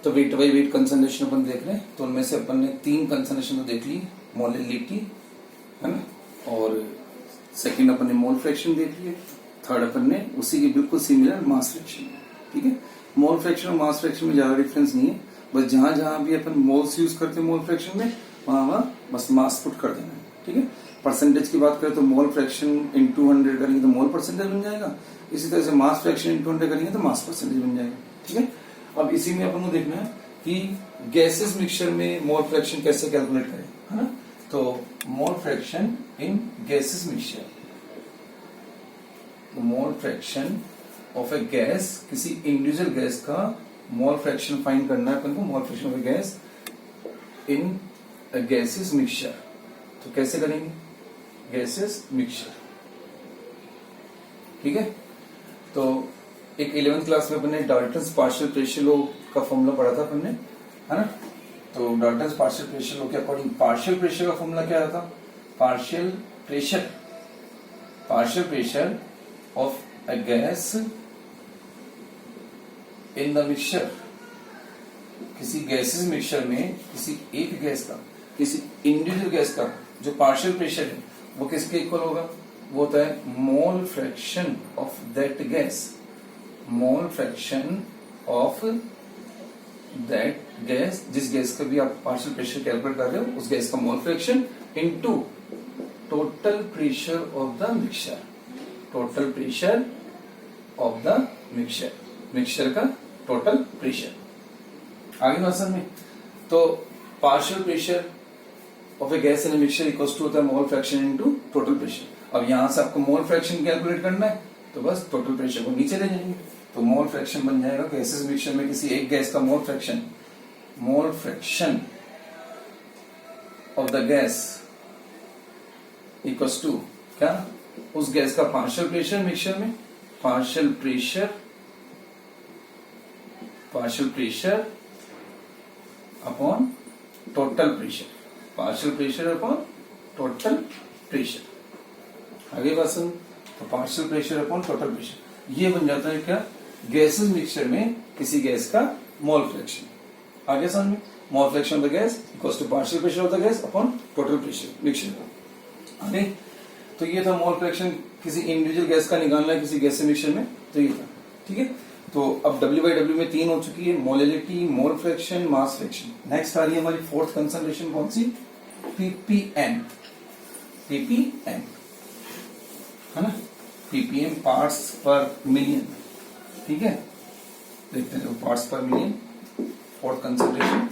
तो weight by wait concentration अपन देख रहे हैं, तो उनमें से अपन ने 3 कंसंट्रेशन तो देख ली, मोलिलिटी है ना, और सेकंड अपन ने मोल फ्रैक्शन देख लिया, थर्ड अपन ने उसी के बिल्कुल सिमिलर मास फ्रैक्शन। ठीक है, मोल फ्रैक्शन और मास फ्रैक्शन में ज्यादा डिफरेंस नहीं है, बस जहां जहां भी अपन मोल्स यूज करते हैं मोल फ्रैक्शन में, वहां बस मास पुट कर देना है। ठीक है, परसेंटेज की बात करें तो मोल फ्रैक्शन इंटू 100 करेंगे तो मोल परसेंटेज बन जाएगा, इसी तरह से मास फ्रैक्शन इंटू 100 करेंगे तो मास परसेंटेज बन जाएगा। ठीक है, अब इसी में अपन को देखना है कि गैसेस मिक्सचर में मोल फ्रैक्शन कैसे कैलकुलेट करें, है ना। तो mole fraction in gases mixture, mole fraction of a gas, किसी इंडिविजुअल गैस का मोल फ्रैक्शन फाइंड करना है अपन को, मोल fraction of a gas in gases mixture. तो कैसे करेंगे, गैसेस मिक्सचर। ठीक है, तो एक 11th क्लास में अपन ने डाल्टन्स पार्शियल प्रेशर लॉ का फॉर्मूला पढ़ा था अपन ने, है ना। तो डाल्टन्स पार्शियल प्रेशर लॉ के अकॉर्डिंग पार्शियल प्रेशर का फॉर्मूला क्या था, partial pressure of a gas in the mixture, किसी गैसेस मिक्सचर में किसी एक गैस का, किसी इंडिविजुअल गैस का जो पार्शियल प्रेशर है वो किसके इक्वल होगा, वो होता है mole fraction of that gas, mole fraction of that gas, जिस गैस का भी आप पार्शियल प्रेशर कैलकुलेट कर रहे हो उस गैस का mole fraction into total pressure of the mixture, total pressure of the mixture, mixture का टोटल प्रेशर। आगे बात समझ में, तो partial pressure of a gas in mixture equals to होता है mole fraction into total pressure. अब यहां से आपको मोल फ्रैक्शन कैलकुलेट करना है तो बस टोटल प्रेशर को नीचे ले जाएंगे, तो मोल फ्रैक्शन बन जाएगा गैसेस मिक्सचर में किसी एक गैस का mole fraction of the gas equals to क्या, उस गैस का पार्शियल प्रेशर मिक्सचर में, partial pressure upon total pressure, partial pressure upon total pressure. आगे बात सुन, तो partial pressure upon total pressure ये बन जाता है क्या, गैसेस मिक्सचर में किसी गैस का मोल फ्रैक्शन। आगे समझ में, mole fraction of the gas equals to partial pressure of the gas upon total pressure mixture. आगे तो ये था मोल फ्रैक्शन किसी इंडिविजुअल गैस का निकालना है किसी गैस मिक्सचर में, तो ये था। ठीक है, तो अब W/W में 3 हो चुकी है, मोलिलिटी, मोल फ्रैक्शन, मास फ्रैक्शन। नेक्स्ट आ रही है हमारी फोर्थ कंसंट्रेशन कौन सी, ppm, है ना, ppm पार्ट्स पर मिलियन। ठीक है, देखते हैं पार्ट्स पर million, fourth concentration,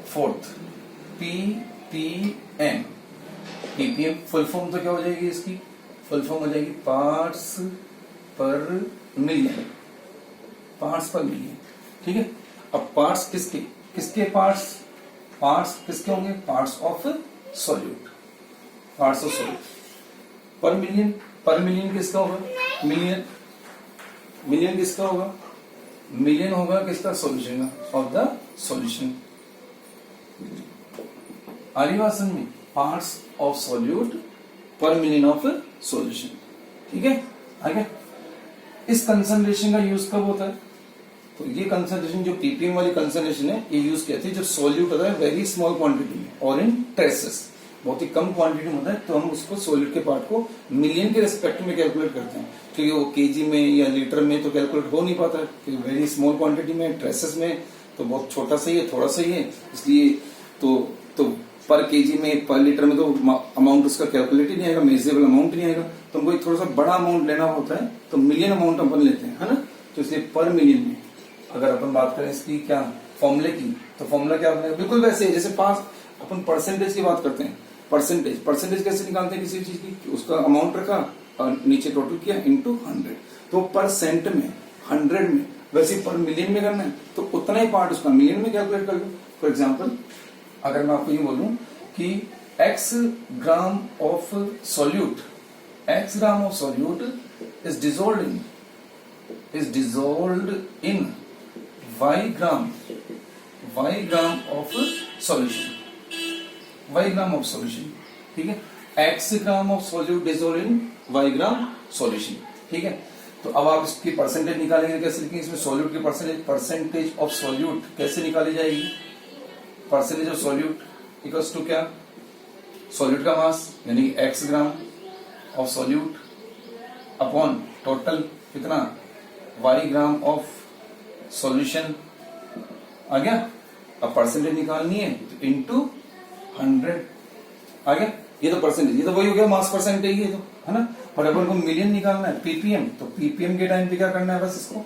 fourth ppm। ppm full form तो क्या हो जाएगी इसकी, फुल फॉर्म हो जाएगी पार्ट्स पर मिलियन, पार्ट्स पर मिलियन। ठीक है, अब पार्ट्स किसके पार्ट्स किसके होंगे, parts of solute, parts of solute पर मिलियन किसका होगा, मिलियन किसका होगा, मिलियन होगा किसका, सॉल्यूशन का, ऑफ द सॉल्यूशन। आ रही बात समझ में, पार्ट्स ऑफ सॉल्यूट पर मिलियन ऑफ सॉल्यूशन। ठीक है, आगे इस कंसंट्रेशन का यूज कब होता है, तो ये कंसंट्रेशन जो ppm वाली कंसंट्रेशन है ये यूज किया थी जब सॉल्यूट होता है वेरी स्मॉल क्वांटिटी में और इन ट्रेसेस, बहुत ही कम क्वांटिटी में होता है, तो हम उसको सॉल्यूट के पार्ट को मिलियन के रिस्पेक्ट में कैलकुलेट करते हैं, क्योंकि वो केजी में या लीटर में तो कैलकुलेट हो नहीं पाता है, क्योंकि वेरी स्मॉल क्वांटिटी में ट्रेसेस में तो बहुत छोटा सा ही है, थोड़ा सा ही है, इसलिए तो पर केजी में पर लीटर में तो अमाउंट उसका कैलकुलेट ही नहीं आएगा, मेजरेबल अमाउंट नहीं आएगा, तो हमको एक थोड़ा सा बड़ा अमाउंट लेना होता है तो मिलियन अमाउंट अपन लेते हैं, है ना। तो इसलिए पर मिलियन में अगर अपन बात करें इसकी क्या फॉर्मूले की, तो फॉर्मूला क्या बनेगा, बिल्कुल वैसे ही जैसे पास अपन परसेंटेज की बात करते हैं, परसेंटेज कैसे निकालते हैं किसी चीज की, उसका अमाउंट रखा और नीचे टोटल किया इनटू 100, तो परसेंट में 100 में, वैसे पर मिलियन में करना है तो उतना ही पार्ट उसका मिलियन में कैलकुलेट कर लो। फॉर एग्जाम्पल अगर मैं आपको ये बोलूं कि x gram of solute is dissolved in y gram of solution, ठीक है, x gram of solute dissolve in y gram solution. ठीक है, तो अब आप इसकी परसेंटेज निकालेंगे, कैसे लिखेंगे इसमें सॉल्यूट की परसेंटेज ऑफ सॉल्यूट कैसे निकाली जाएगी? Percentage of solute equals to क्या? सॉल्यूट का मास यानी कि x gram of solute upon total कितना y ग्राम ऑफ सॉल्यूशन। आ गया? अब परसेंटेज निकालनी है तो इंटू 100 आ गया। ये तो परसेंटेज, ये तो वही हो गया मास परसेंटेज, ये तो है ना। और अपन को मिलियन निकालना है पीपीएम, तो पीपीएम के टाइम पे क्या करना है? बस इसको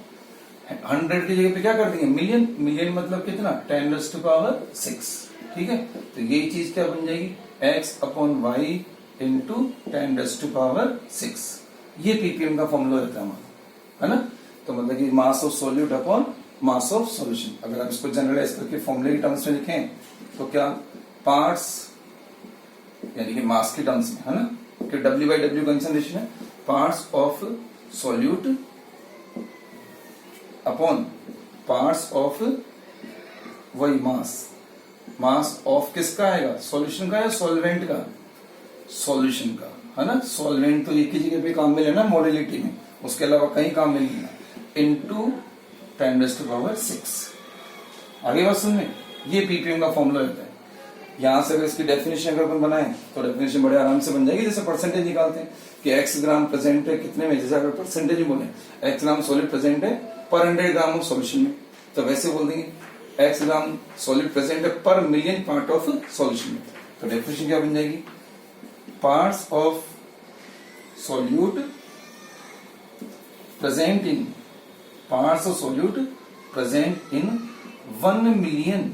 100 की जगह पे क्या कर देंगे? मिलियन। मिलियन मतलब कितना? 10⁻⁶। ठीक है, तो ये चीज क्या बन जाएगी? x upon y into 10⁻⁶। ये पीपीएम का फॉर्मूला रहता है हमारा, है ना। तो मतलब कि मास of solute upon mass of solution. अगर आप इसको जनरलाइज करके फॉर्मूले की टर्म्स में लिखें तो क्या? पार्ट्स यानी कि मास की टर्म्स में, है ना, कि W/W कंसंट्रेशन है, parts of solute upon parts of वही मास। मास ऑफ किसका आएगा? सॉल्यूशन का या सॉल्वेंट का? सॉल्यूशन का, है ना। सॉल्वेंट तो एक ही जगह पे काम में लेना मोडेलिटी में, उसके अलावा कहीं काम में नहीं लेना। इंटू 10⁻⁶। आगे बात समझ में? ये पीपीएम का फॉर्मूला रहता है। यहां से अगर इसकी डेफिनेशन अगर अपन बनाए तो डेफिनेशन बड़े आराम से बन जाएगी। जैसे परसेंटेज निकालते हैं कि x ग्राम प्रेजेंट है कितने में, जैसे अगर परसेंटेज ही बोले x ग्राम सॉलिड प्रेजेंट है पर 100 ग्राम ऑफ सॉल्यूशन में, तो वैसे बोल देंगे x ग्राम सॉलिड प्रेजेंट है पर मिलियन पार्ट ऑफ सॉल्यूशन में। तो डेफिनेशन क्या बन जाएगी? Parts of solute present in parts of solute present in 1 million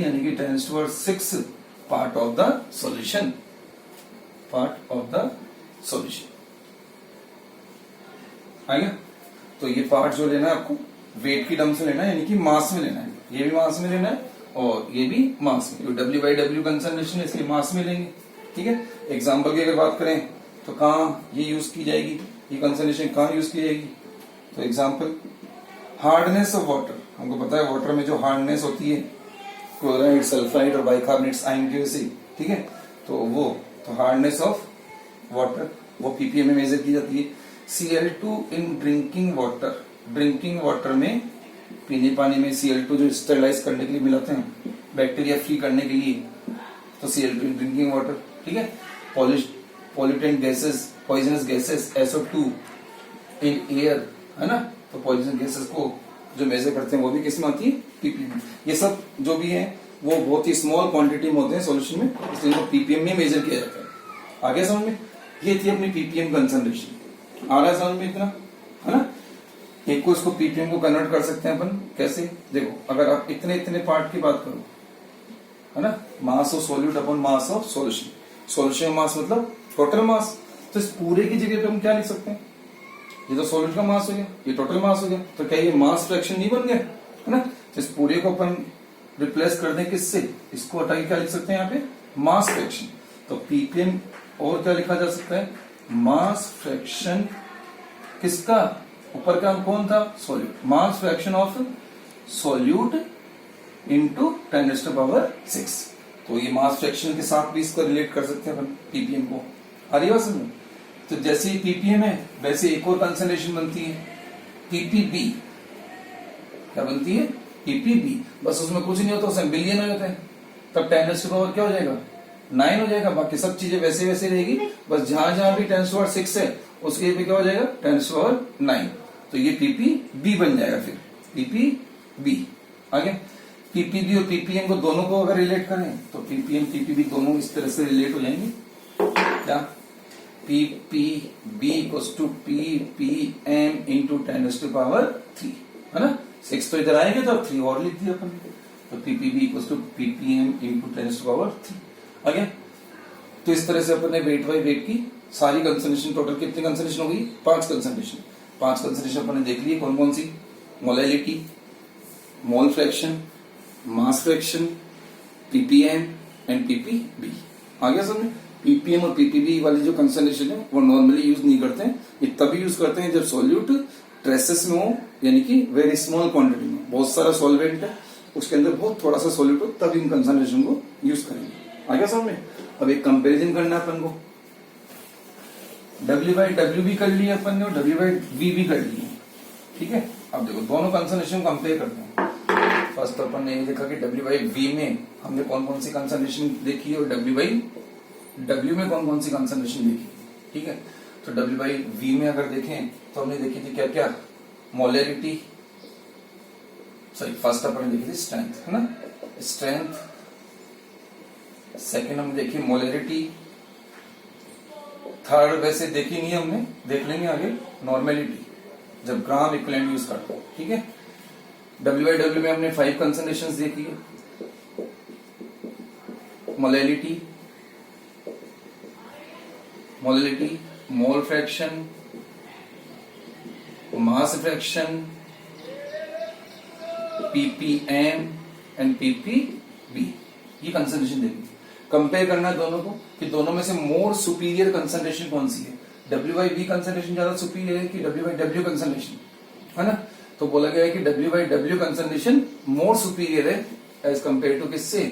यानी कि 10⁻⁶ part of the solution. Part of the solution आ गया। तो ये पार्ट जो लेना है आपको वेट की टर्म से लेना है, यानी कि मास में लेना है। ये भी मास में लेना है और ये भी मास में। W/W कंसंट्रेशन है इसलिए मास में लेंगे। ठीक है, एग्जाम्पल की अगर बात करें तो कहाँ ये यूज की जाएगी? ये कंसंट्रेशन कहाँ यूज की जाएगी? तो एग्जाम्पल, हार्डनेस ऑफ वाटर। हमको पता है वाटर में जो हार्डनेस होती है क्लोराइड, सल्फाइड और बाइकार्बोनेट्स आयन की वजह से, ठीक है, तो हार्डनेस ऑफ वाटर वो पीपीएम में मेजर की जाती है। Cl2 in drinking water, drinking water में पीने पानी में Cl2 जो स्टेरिलाइज करने के लिए मिलाते हैं, बैक्टीरिया फ्री करने के लिए, तो Cl2 इन ड्रिंकिंग वाटर। ठीक है, pollutant gases, poisonous gases SO2 in air, है ना। तो पॉइजन गैसेस को जो मेजर करते हैं वो भी किसमें आती है? पीपीएम। ये सब जो भी है वो बहुत ही स्मॉल क्वांटिटी में होते हैं सॉल्यूशन में, इसलिए वो पीपीएम में मेजर किया जाता है। आगे समझ में? ये थी अपनी पीपीएम कंसंट्रेशन। आ रहा है समझ में इतना, है ना। एक को इसको पीपीएम को कन्वर्ट कर सकते हैं अपन कैसे? देखो, अगर आप इतने पार्ट की बात करो, है ना, mass of solute upon mass of solution. Solution mass मतलब टोटल मास। तो इस पूरे की जगह पे हम क्या लिख सकते हैं? ये तो सॉल्यूट का मास हो गया, ये टोटल मास हो गया, तो क्या ये मास फ्रैक्शन नहीं बन गया? है ना। तो इस पूरे को अपन रिप्लेस कर दें किससे? इसको हटा के क्या लिख सकते हैं यहाँ पे? Mass fraction. तो पीपीएम और क्या लिखा जा सकता है? मास फ्रैक्शन किसका? ऊपर का कौन था? Solute. Mass fraction of solute into 10⁻⁶। तो ये मास फ्रैक्शन के साथ भी इसको रिलेट कर सकते हैं अपन पीपीएम को। आ रही बात समझ? तो जैसे ही पीपीएम है वैसे एक और कंसंट्रेशन बनती है पीपीबी। क्या बनती है? पीपीबी। बस उसमें कुछ नहीं होता, उसमें बिलियन हो जाता है, तब 10⁻⁴ क्या हो जाएगा? 9 हो जाएगा। बाकी सब चीजें वैसे वैसे रहेगी, बस जहां जहां भी 10⁻⁶ है उसके पे क्या हो जाएगा? 10⁻⁹। तो ये पीपीबी बन जाएगा। फिर पीपीबी आगे। पीपीबी और पीपीएम को दोनों को अगर रिलेट करें तो पीपीएम पीपीबी दोनों इस तरह से रिलेट हो जाएंगे। क्या? PPB equals to PPM into 10⁻�3, है ना। 6 तो इधर आएंगे तो अब 3 और लिख दिया अपन। तो PPB equals to PPM into 10⁻3 आ गया। तो इस तरह से अपन ने वेट बाई वेट की सारी कंसंट्रेशन, टोटल कितनी कंसंट्रेशन हो गई? 5 कंसंट्रेशन। 5 कंसंट्रेशन अपन ने देख ली। कौन कौन सी? Molality, mole fraction, mass fraction, ppm and ppb. आ गया समझ में? पीपीएम और पीपीबी वाली जो कंसंट्रेशन है वो नॉर्मली यूज नहीं करते हैं, ये तभी यूज करते हैं जब सॉल्यूट ट्रेसेस में हो, यानी कि वेरी स्मॉल क्वांटिटी में, बहुत सारा सॉल्वेंट है उसके अंदर बहुत थोड़ा सा सॉल्यूट हो, तब इन कंसंट्रेशन को यूज करेंगे। आ गया समझ में? अब एक कंपैरिजन करना है अपन को। डब्ल्यू बाई डब्ल्यू भी कर लिया अपन ने और डब्ल्यू बाई वी भी कर लिए, ठीक है। अब देखो दोनों कंसंट्रेशन कंपेयर करते हैं। फर्स्ट अपन ने ये देखा कि डब्ल्यू बाई वी में हमने कौन कौन सी कंसंट्रेशन देखी और डब्ल्यू बाई डब्ल्यू में कौन कौन सी कंसंट्रेशन देखी, ठीक है। तो डब्ल्यू बाई वी में अगर देखें तो हमने देखी थी क्या क्या, मोलरिटी, सॉरी फर्स्ट अपन ने देखी थी स्ट्रेंथ, है ना, स्ट्रेंथ। सेकेंड हमने देखी मोलरिटी। थर्ड वैसे देखी नहीं हमने, देख लेंगे आगे, नॉर्मेलिटी, जब ग्राम इक्विवेलेंट यूज करते हैं, ठीक है। डब्ल्यू बाई डब्ल्यू में हमने 5 कंसंट्रेशंस देखी है, molality, molality, mole fraction, mass fraction, ppm and PPB, ये कंसंट्रेशन देखी। कंपेयर करना है दोनों को कि दोनों में से मोर सुपीरियर कंसंट्रेशन कौन सी है, डब्ल्यू बाई बी कंसंट्रेशन ज्यादा सुपीरियर है कि डब्ल्यू बाई डब्ल्यू कंसंट्रेशन, है ना। तो बोला गया है कि W by W concentration more superior है एज कंपेयर टू किससे,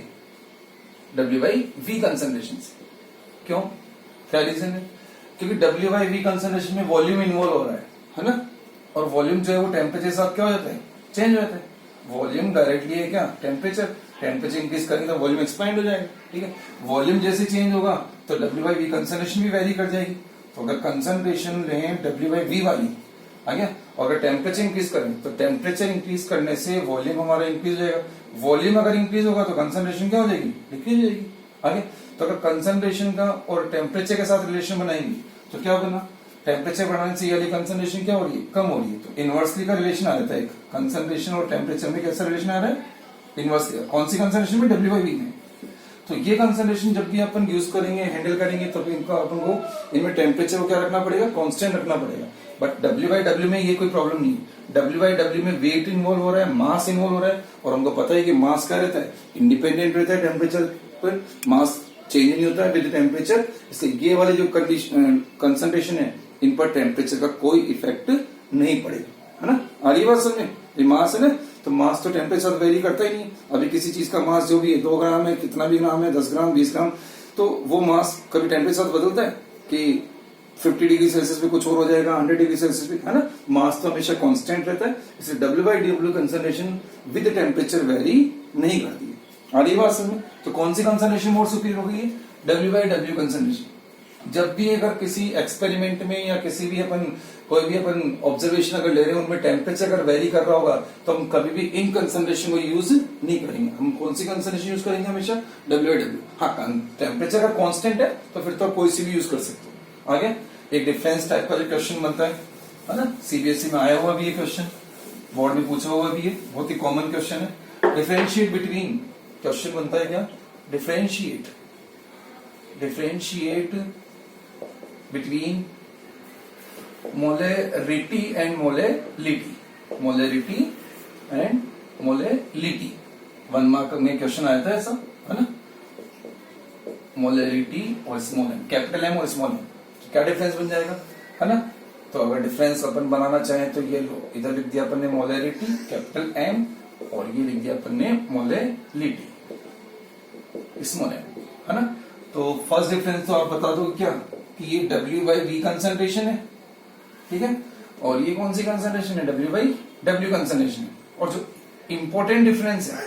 डब्ल्यू बाई वी कंसंट्रेशन से। क्यों, क्या रीजन है, क्योंकि डब्ल्यू बाई वी कंसंट्रेशन में वॉल्यूम इन्वॉल्व हो रहा है ना, और वॉल्यूम जो है वो टेम्परेचर के साथ क्या हो जाता है, चेंज हो जाता है। वॉल्यूम डायरेक्टली है क्या, टेम्परेचर, टेम्परेचर इंक्रीज करेंगे तो वॉल्यूम एक्सपेंड हो जाएगा, ठीक है। वॉल्यूम जैसे चेंज होगा तो डब्ल्यू बाई वी कंसंट्रेशन भी वेरी कर जाएगी। तो अगर कंसंट्रेशन लें डब्ल्यू बाई वी वाली, आ गया, और अगर टेम्परेचर इंक्रीज करें तो टेम्परेचर इंक्रीज करने से वॉल्यूम हमारा इंक्रीज हो जाएगा। वॉल्यूम अगर इंक्रीज होगा तो कंसंट्रेशन क्या हो जाएगी, डिक्रीज हो जाएगी, आगे। तो अगर कंसंट्रेशन का और टेम्परेचर के साथ रिलेशन बनाएंगे तो क्या होगा ना, टेम्परेचर बढ़ाने से ये वाली कंसंट्रेशन क्या हो रही है, कम हो रही है। तो इनवर्सली का रिलेशन आ जाता है, कंसंट्रेशन और टेम्परेचर में कैसा रिलेशन आ रहा है, इनवर्सली। कौन सी कंसंट्रेशन में, डब्ल्यू बाई वी में। तो ये कंसंट्रेशन जब भी अपन यूज करेंगे, हैंडल करेंगे, तो इनका अपन को इनमें टेम्परेचर को क्या रखना पड़ेगा, कांस्टेंट रखना पड़ेगा। बट डब्ल्यू बाई डब्ल्यू में ये कोई प्रॉब्लम नहीं है। डब्ल्यू बाई डब्ल्यू में वेट इन्वॉल्व हो रहा है, मास इन्वॉल्व हो रहा है, और हमको पता है कि मास क्या रहता है, इंडिपेंडेंट रहता है टेम्परेचर पर, मास चेंज नहीं होता है विद टेम्परेचर। इसलिए ये वाले जो कंसंट्रेशन है इन पर टेम्परेचर का कोई इफेक्ट नहीं पड़ेगा, है ना। आ रही बात समझ, ये मास है ना, तो मास तो टेम्परेचर वेरी करता ही नहीं। अभी किसी चीज का मास जो भी है 2 ग्राम है, कितना भी ग्राम है, 10 ग्राम 20 ग्राम, तो वो मास कभी टेम्परेचर बदलता है कि 50 डिग्री सेल्सियस पे कुछ और हो जाएगा, 100 डिग्री सेल्सियस पे, है ना। मास तो हमेशा कांस्टेंट रहता है। इसलिए W by W concentration with temperature vary नहीं करती है। आ रही बात समझ। तो कौन सी कंसंट्रेशन मोर सुपीरियर हो गई है, डब्ल्यू बाई डब्ल्यू कंसंट्रेशन। जब भी अगर किसी एक्सपेरिमेंट में या किसी भी अपन कोई भी अपन ऑब्जर्वेशन अगर ले रहे हैं, उनमें टेम्परेचर अगर वेरी कर रहा होगा तो हम कभी भी इन कंसंट्रेशन को यूज नहीं करेंगे। हम कौन सी कंसंट्रेशन यूज करेंगे, हमेशा डब्ल्यू बाई डब्ल्यू। हाँ, टेम्परेचर अगर कांस्टेंट है तो फिर तो आप कोई सी भी यूज कर सकते हो। आगे एक डिफरेंस टाइप का जो क्वेश्चन बनता है ना, सीबीएसई में आया हुआ भी ये क्वेश्चन, बोर्ड में पूछा हुआ भी है, बहुत ही कॉमन क्वेश्चन है। डिफरेंशिएट बिटवीन, क्वेश्चन बनता है क्या, differentiate between molarity and molality, molarity and molality। 1 mark में क्वेश्चन आया था ऐसा, है ना। मोलरिटी और स्मॉल एम, कैपिटल एम और स्मॉल एम, क्या डिफरेंस बन जाएगा, है ना। तो अगर डिफरेंस अपन बनाना चाहें तो ये लो, इधर लिख दिया अपन ने मोलरिटी कैपिटल एम, और ये लिख दिया अपन ने मोललिटी स्मॉल एम, है ना। तो फर्स्ट डिफरेंस तो आप बता दो क्या, कि ये डब्ल्यू बाई वी कंसंट्रेशन है, ठीक है, और ये कौन सी कंसंट्रेशन है, डब्ल्यू बाई डब्ल्यू कंसंट्रेशन है। और जो इंपॉर्टेंट डिफरेंस है,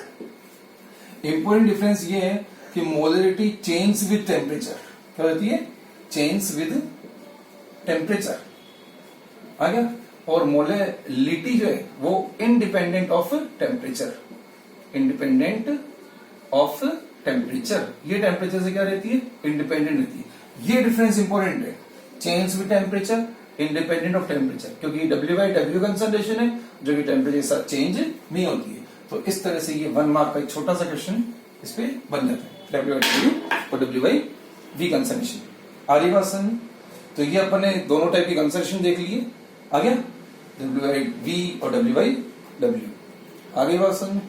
इंपॉर्टेंट डिफरेंस ये है कि मोलरिटी चेंज विद टेम्परेचर, क्या होती है, चेंज विद टेम्परेचर, आ गया। और मोललिटी जो है वो independent of temperature, independent of temperature, ये टेम्परेचर से क्या रहती है, इंडिपेंडेंट रहती है। ये डिफरेंस इंपॉर्टेंट है, change with temperature, independent of temperature, क्योंकि डब्ल्यू बाई डब्ल्यू कंसंट्रेशन है जो कि टेम्परेचर के साथ चेंज नहीं होती है। तो इस तरह से ये 1 मार्क का एक छोटा सा क्वेश्चन इस पे बन जाता है, डब्ल्यू बाई डब्ल्यू और डब्ल्यू बाई वी कंसंट्रेशन। आ रही बात समझ। तो ये अपन ने दोनों टाइप की कंसंट्रेशन देख लिए, आ गया, डब्ल्यू बाई वी और डब्ल्यू बाई डब्ल्यू। आ गई बात समझ।